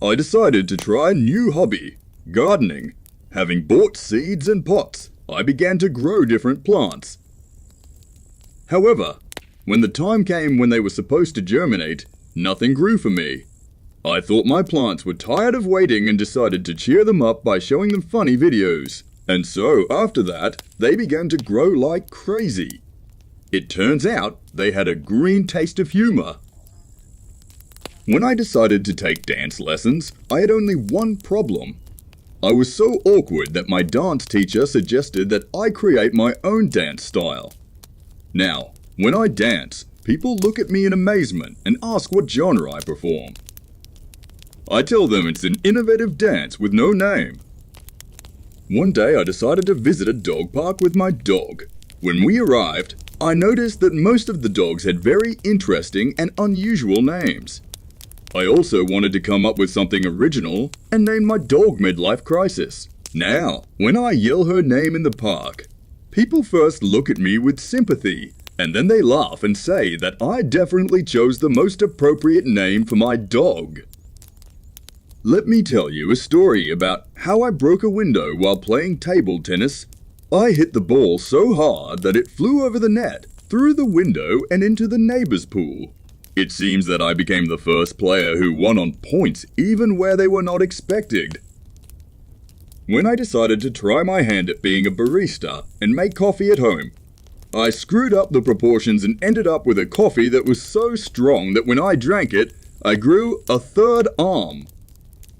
I decided to try a new hobby, gardening. Having bought seeds and pots, I began to grow different plants. However, when the time came when they were supposed to germinate, nothing grew for me. I thought my plants were tired of waiting and decided to cheer them up by showing them funny videos. And so, after that, they began to grow like crazy. It turns out they had a green taste of humor. When I decided to take dance lessons, I had only one problem. I was so awkward that my dance teacher suggested that I create my own dance style. Now, when I dance, people look at me in amazement and ask what genre I perform. I tell them it's an innovative dance with no name. One day I decided to visit a dog park with my dog. When we arrived, I noticed that most of the dogs had very interesting and unusual names. I also wanted to come up with something original and named my dog Midlife Crisis. Now, when I yell her name in the park, people first look at me with sympathy, and then they laugh and say that I definitely chose the most appropriate name for my dog. Let me tell you a story about how I broke a window while playing table tennis. I hit the ball so hard that it flew over the net, through the window and into the neighbor's pool. It seems that I became the first player who won on points even where they were not expected. When I decided to try my hand at being a barista and make coffee at home, I screwed up the proportions and ended up with a coffee that was so strong that when I drank it, I grew a third arm.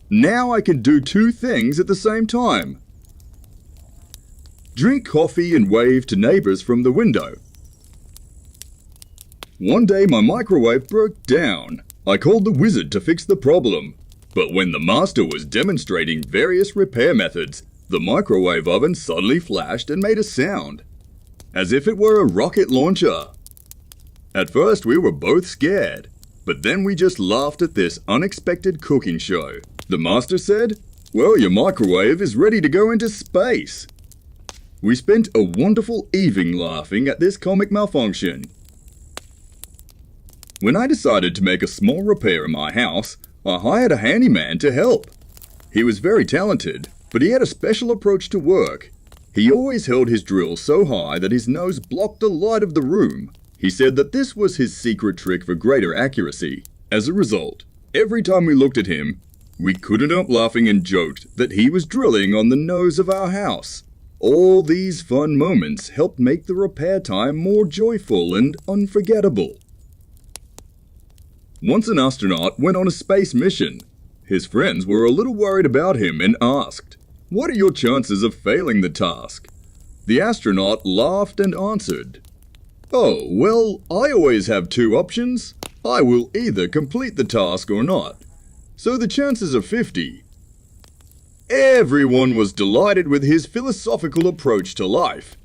Now I can do two things at the same time. Drink coffee and wave to neighbors from the window. One day my microwave broke down. I called the wizard to fix the problem. But when the master was demonstrating various repair methods, the microwave oven suddenly flashed and made a sound, as if it were a rocket launcher. At first we were both scared, but then we just laughed at this unexpected cooking show. The master said, "Well, your microwave is ready to go into space." We spent a wonderful evening laughing at this comic malfunction. When I decided to make a small repair in my house, I hired a handyman to help. He was very talented, but he had a special approach to work. He always held his drill so high that his nose blocked the light of the room. He said that this was his secret trick for greater accuracy. As a result, every time we looked at him, we couldn't help laughing and joked that he was drilling on the nose of our house. All these fun moments helped make the repair time more joyful and unforgettable. Once an astronaut went on a space mission. His friends were a little worried about him and asked, "What are your chances of failing the task?" The astronaut laughed and answered, "Oh, well, I always have two options. I will either complete the task or not. So the chances are 50. Everyone was delighted with his philosophical approach to life.